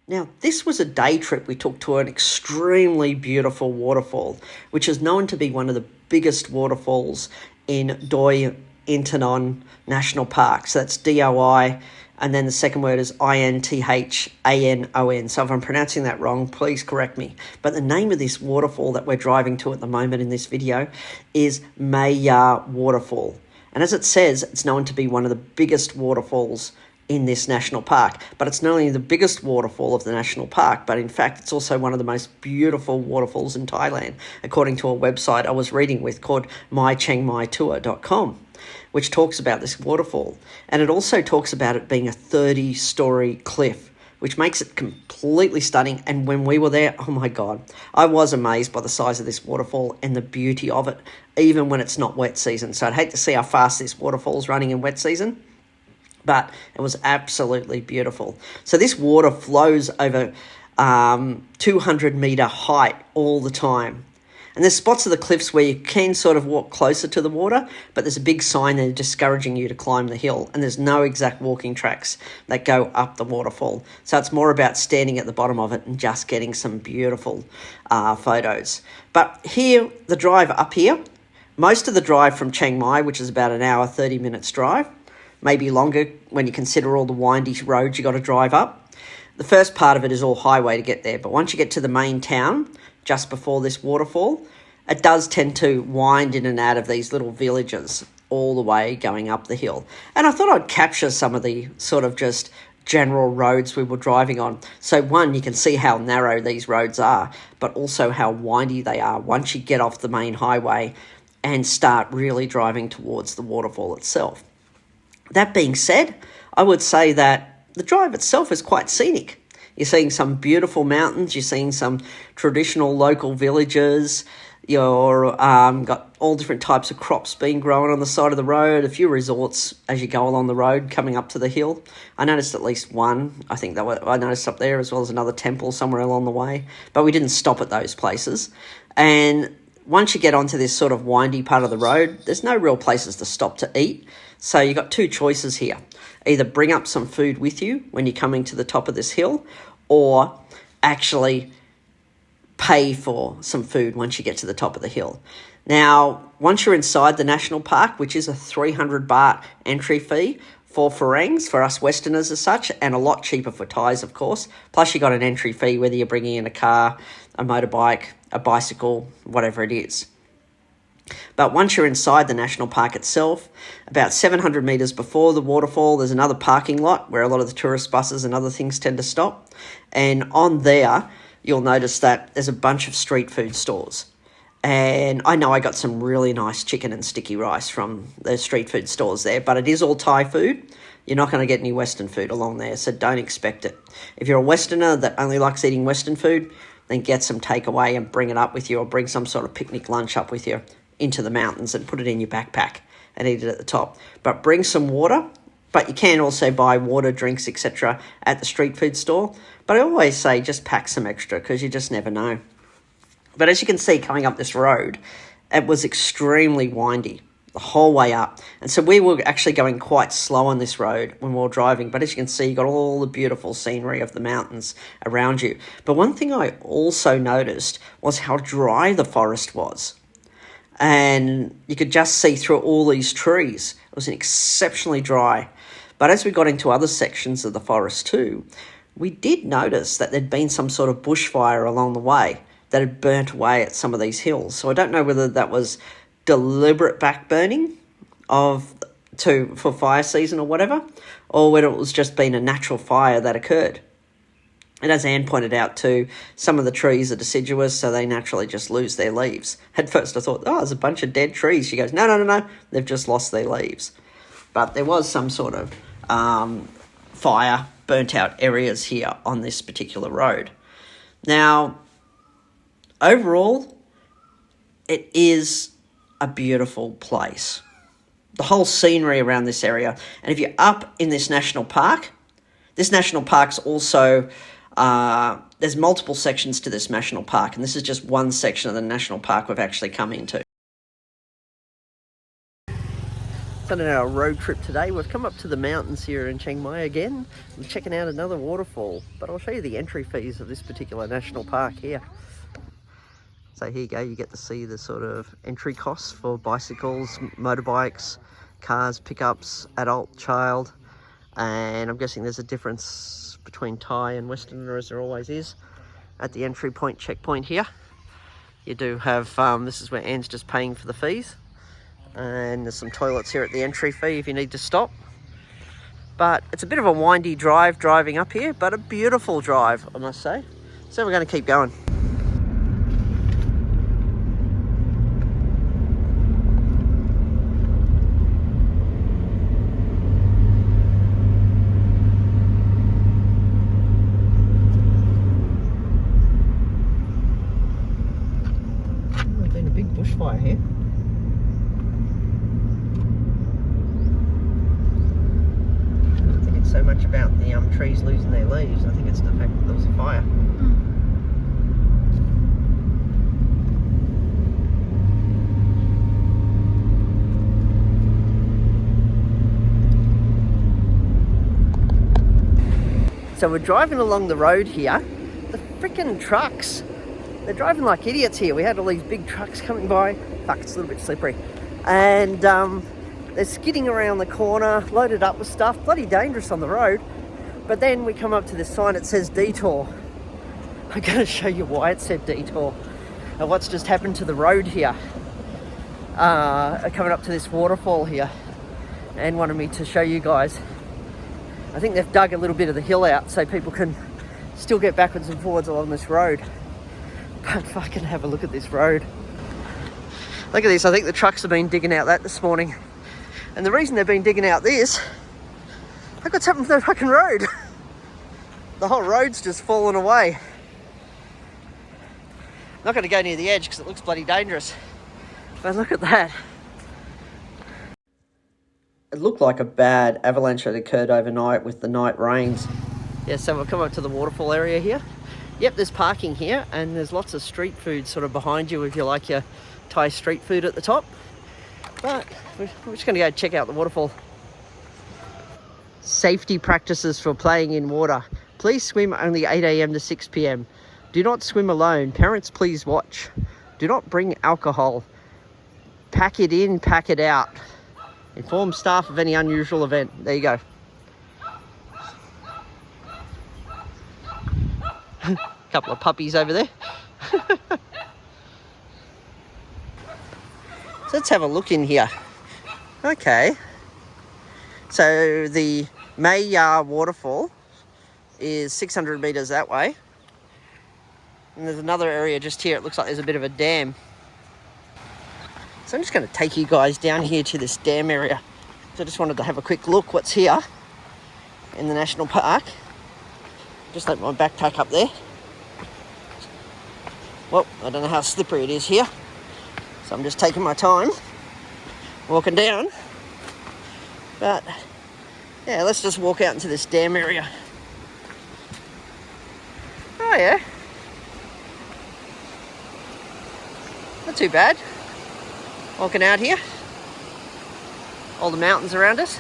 Now, this was a day trip we took to an extremely beautiful waterfall, which is known to be one of the biggest waterfalls in Doi Intanon National Park. So that's DOI, and then the second word is INTHANON. So if I'm pronouncing that wrong, please correct me. But the name of this waterfall that we're driving to at the moment in this video is Mae Ya Waterfall. And as it says, it's known to be one of the biggest waterfalls in this national park. But it's not only the biggest waterfall of the national park, but in fact it's also one of the most beautiful waterfalls in Thailand, according to a website I was reading with called mychiangmaitour.com, which talks about this waterfall. And it also talks about it being a 30-story cliff, which makes it completely stunning. And when we were there, oh my God, I was amazed by the size of this waterfall and the beauty of it, even when it's not wet season. So I'd hate to see how fast this waterfall's running in wet season, but it was absolutely beautiful. So this water flows over 200-metre height all the time. And there's spots of the cliffs where you can sort of walk closer to the water, but there's a big sign there discouraging you to climb the hill, and there's no exact walking tracks that go up the waterfall. So it's more about standing at the bottom of it and just getting some beautiful photos. But here, the drive up here, most of the drive from Chiang Mai, which is about an hour, 30 minutes drive, maybe longer when you consider all the windy roads you got to drive up. The first part of it is all highway to get there, but once you get to the main town, just before this waterfall, it does tend to wind in and out of these little villages all the way going up the hill. And I thought I'd capture some of the sort of just general roads we were driving on. So one, you can see how narrow these roads are, but also how windy they are once you get off the main highway and start really driving towards the waterfall itself. That being said, I would say that the drive itself is quite scenic. You're seeing some beautiful mountains, you're seeing some traditional local villages, you're got all different types of crops being grown on the side of the road, a few resorts as you go along the road coming up to the hill. I noticed at least one, I noticed up there, as well as another temple somewhere along the way, but we didn't stop at those places. And once you get onto this sort of windy part of the road, there's no real places to stop to eat. So you've got two choices here. Either bring up some food with you when you're coming to the top of this hill, or actually pay for some food once you get to the top of the hill. Now, once you're inside the national park, which is a 300 baht entry fee for Farangs, for us Westerners as such, and a lot cheaper for Thais, of course. Plus you got an entry fee whether you're bringing in a car, a motorbike, a bicycle, whatever it is. But once you're inside the national park itself, about 700 metres before the waterfall, there's another parking lot where a lot of the tourist buses and other things tend to stop. And on there, you'll notice that there's a bunch of street food stores. And I know I got some really nice chicken and sticky rice from those street food stores there, but it is all Thai food. You're not going to get any Western food along there, so don't expect it. If you're a Westerner that only likes eating Western food, then get some takeaway and bring it up with you, or bring some sort of picnic lunch up with you into the mountains and put it in your backpack and eat it at the top. But bring some water, but you can also buy water, drinks, etc. at the street food store. But I always say just pack some extra because you just never know. But as you can see coming up this road, it was extremely windy the whole way up. And so we were actually going quite slow on this road when we were driving. But as you can see, you got all the beautiful scenery of the mountains around you. But one thing I also noticed was how dry the forest was. And you could just see through all these trees. It was exceptionally dry. But as we got into other sections of the forest too, we did notice that there'd been some sort of bushfire along the way that had burnt away at some of these hills. So I don't know whether that was deliberate backburning for fire season or whatever, or whether it was just been a natural fire that occurred. And as Anne pointed out too, some of the trees are deciduous, so they naturally just lose their leaves. At first I thought, there's a bunch of dead trees. She goes, no, they've just lost their leaves. But there was some sort of fire, burnt out areas here on this particular road. Now, overall, it is a beautiful place. The whole scenery around this area. And if you're up in this national park's also... there's multiple sections to this national park, and this is just one section of the national park we've actually come into. Starting our road trip today. We've come up to the mountains here in Chiang Mai again. We're checking out another waterfall, but I'll show you the entry fees of this particular national park here. So here you go, you get to see the sort of entry costs for bicycles, motorbikes, cars, pickups, adult, child, and I'm guessing there's a difference between Thai and Westerner, as there always is, at the entry point checkpoint here. You do have, this is where Anne's just paying for the fees. And there's some toilets here at the entry fee if you need to stop. But it's a bit of a windy drive driving up here, but a beautiful drive, I must say. So we're going to keep going. There's been a big bushfire here. So much about the trees losing their leaves. I think it's the fact that there was a fire. So we're driving along the road here. The freaking trucks, they're driving like idiots here. We had all these big trucks coming by. Fuck, it's a little bit slippery. And they're skidding around the corner, loaded up with stuff, bloody dangerous on the road. But then we come up to this sign, it says detour. I'm going to show you why it said detour and what's just happened to the road here. Coming up to this waterfall here, and wanted me to show you guys. I think they've dug a little bit of the hill out so people can still get backwards and forwards along this road. But fucking have a look at this road. Look at this, I think the trucks have been digging out that this morning. And the reason they've been digging out this, look what's happened to the fucking road. The whole road's just fallen away. I'm not going to go near the edge because it looks bloody dangerous. But look at that. It looked like a bad avalanche had occurred overnight with the night rains. Yeah, so we've come up to the waterfall area here. Yep, there's parking here and there's lots of street food sort of behind you if you like your Thai street food at the top. But we're just going to go check out the waterfall. Safety practices for playing in water. Please swim only 8 a.m. to 6 p.m. Do not swim alone. Parents, please watch. Do not bring alcohol. Pack it in, pack it out. Inform staff of any unusual event. There you go. Couple of puppies over there. So let's have a look in here. Okay. So the Mae Ya Waterfall is 600 metres that way. And there's another area just here. It looks like there's a bit of a dam. So I'm just going to take you guys down here to this dam area. So I just wanted to have a quick look what's here in the national park. Just let my backpack up there. Well, I don't know how slippery it is here. So I'm just taking my time, walking down. But, yeah, let's just walk out into this dam area. Oh, yeah. Not too bad. Walking out here. All the mountains around us.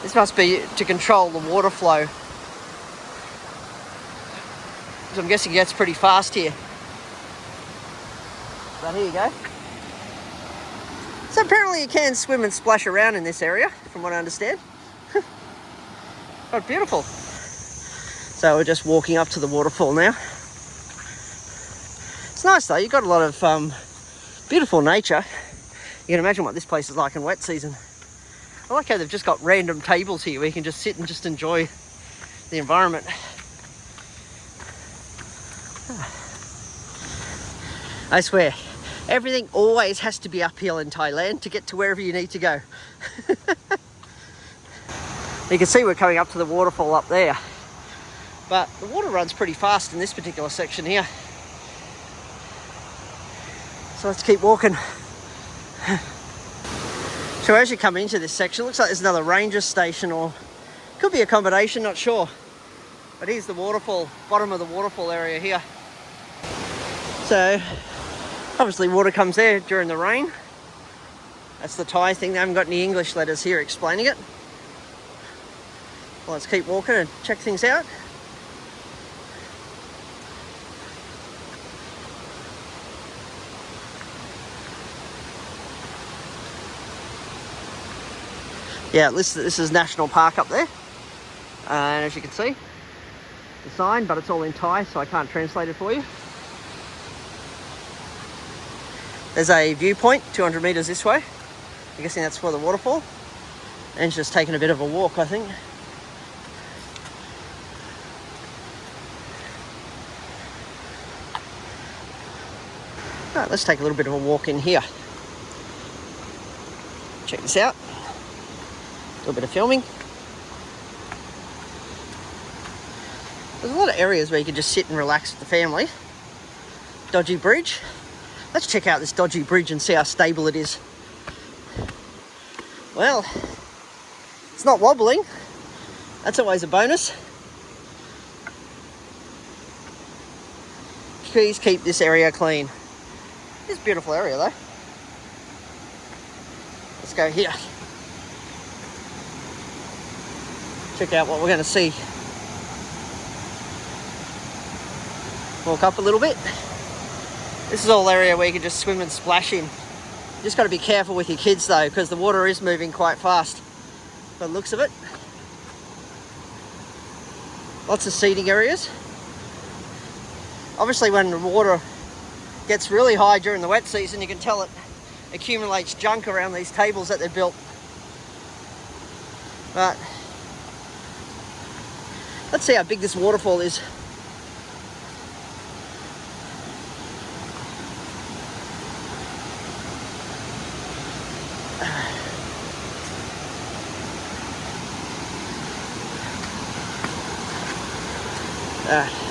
This must be to control the water flow. So I'm guessing it gets pretty fast here. But here you go. So apparently you can swim and splash around in this area, from what I understand. Quite beautiful. So we're just walking up to the waterfall now. It's nice though, you've got a lot of beautiful nature. You can imagine what this place is like in wet season. I like how they've just got random tables here where you can just sit and just enjoy the environment. I swear, everything always has to be uphill in Thailand to get to wherever you need to go. You can see we're coming up to the waterfall up there. But the water runs pretty fast in this particular section here. So let's keep walking. So as you come into this section, it looks like there's another ranger station, or could be accommodation, not sure. But here's the waterfall, bottom of the waterfall area here. So obviously water comes there during the rain. That's the Thai thing. They haven't got any English letters here explaining it. Well, let's keep walking and check things out. Yeah, this is National Park up there. And as you can see, the sign, but it's all in Thai, so I can't translate it for you. There's a viewpoint 200 metres this way. I'm guessing that's for the waterfall. And just taking a bit of a walk, I think. Right, let's take a little bit of a walk in here. Check this out. A little bit of filming. There's a lot of areas where you can just sit and relax with the family. Dodgy bridge. Let's check out this dodgy bridge and see how stable it is. Well, it's not wobbling. That's always a bonus. Please keep this area clean. It's a beautiful area though. Let's go here. Check out what we're going to see. Walk up a little bit. This is all area where you can just swim and splash in. You just got to be careful with your kids though, because the water is moving quite fast by the looks of it. Lots of seating areas. Obviously when the water gets really high during the wet season, you can tell it accumulates junk around these tables that they've built. But let's see how big this waterfall is.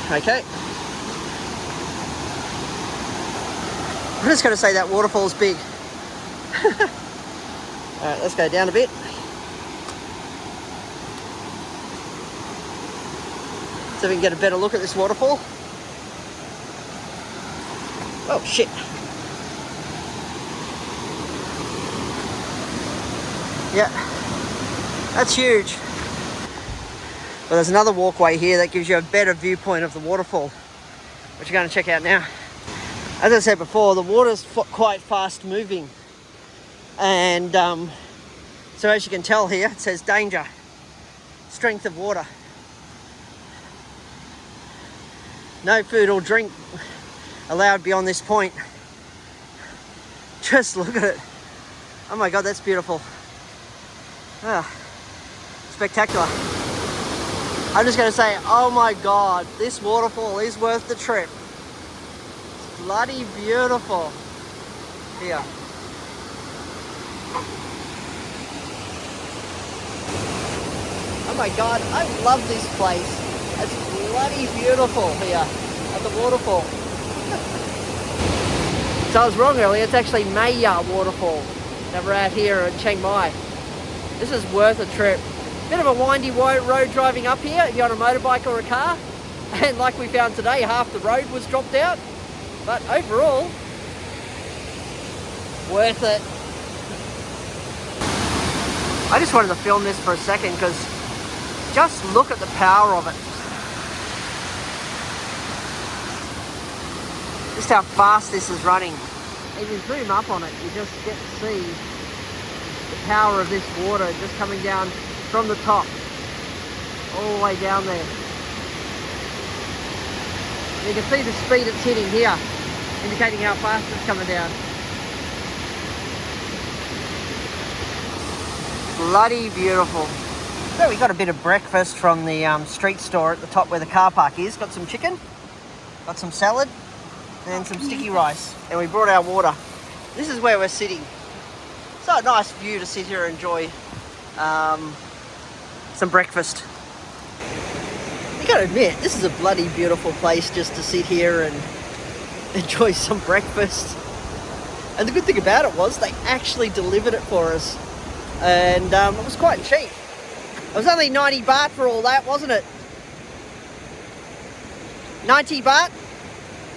Okay. I'm just going to say that waterfall's big. Alright, let's go down a bit. So we can get a better look at this waterfall. Oh shit. Yeah, that's huge. But there's another walkway here that gives you a better viewpoint of the waterfall, which you're going to check out now. As I said before, the water's quite fast moving. And so as you can tell here, it says danger, strength of water. No food or drink allowed beyond this point. Just look at it. Oh my God, that's beautiful. Ah, spectacular. I'm just going to say, oh my God, this waterfall is worth the trip. It's bloody beautiful here. Oh my God, I love this place. It's bloody beautiful here at the waterfall. So I was wrong earlier, it's actually Mae Ya Waterfall that we're at here at Chiang Mai. This is worth a trip. Bit of a windy road driving up here if you're on a motorbike or a car. And like we found today, half the road was dropped out. But overall, worth it. I just wanted to film this for a second because just look at the power of it. Just how fast this is running. If you zoom up on it, you just get to see the power of this water just coming down from the top all the way down there. You can see the speed it's hitting here, indicating how fast it's coming down. Bloody beautiful. So we got a bit of breakfast from the street store at the top where the car park is. Got some chicken, got some salad and some sticky rice, and we brought our water. This is where we're sitting. So a nice view to sit here and enjoy some breakfast. You gotta admit, this is a bloody beautiful place just to sit here and enjoy some breakfast. And the good thing about it was they actually delivered it for us, and it was quite cheap. It was only 90 baht for all that, wasn't it? 90 baht?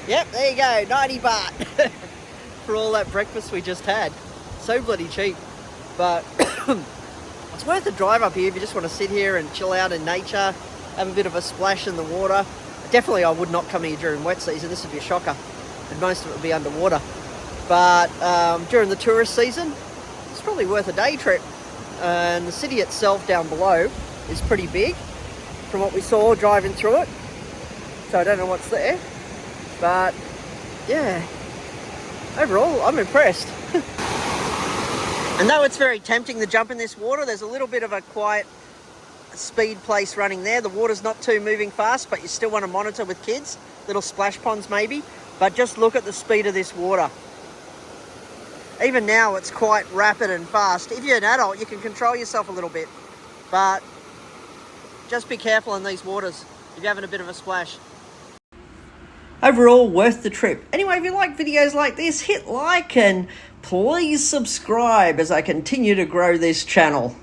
Yep, there you go, 90 baht for all that breakfast we just had. So bloody cheap. But it's worth a drive up here if you just want to sit here and chill out in nature, have a bit of a splash in the water. Definitely I would not come here during wet season. This would be a shocker. And most of it would be underwater. But during the tourist season, it's probably worth a day trip. And the city itself down below is pretty big from what we saw driving through it. So I don't know what's there. But yeah, overall I'm impressed. And though it's very tempting to jump in this water, there's a little bit of a quiet speed place running there. The water's not too moving fast, but you still want to monitor with kids. Little splash ponds maybe. But just look at the speed of this water. Even now it's quite rapid and fast. If you're an adult, you can control yourself a little bit. But just be careful in these waters if you're having a bit of a splash. Overall, worth the trip. Anyway, if you like videos like this, hit like and please subscribe as I continue to grow this channel.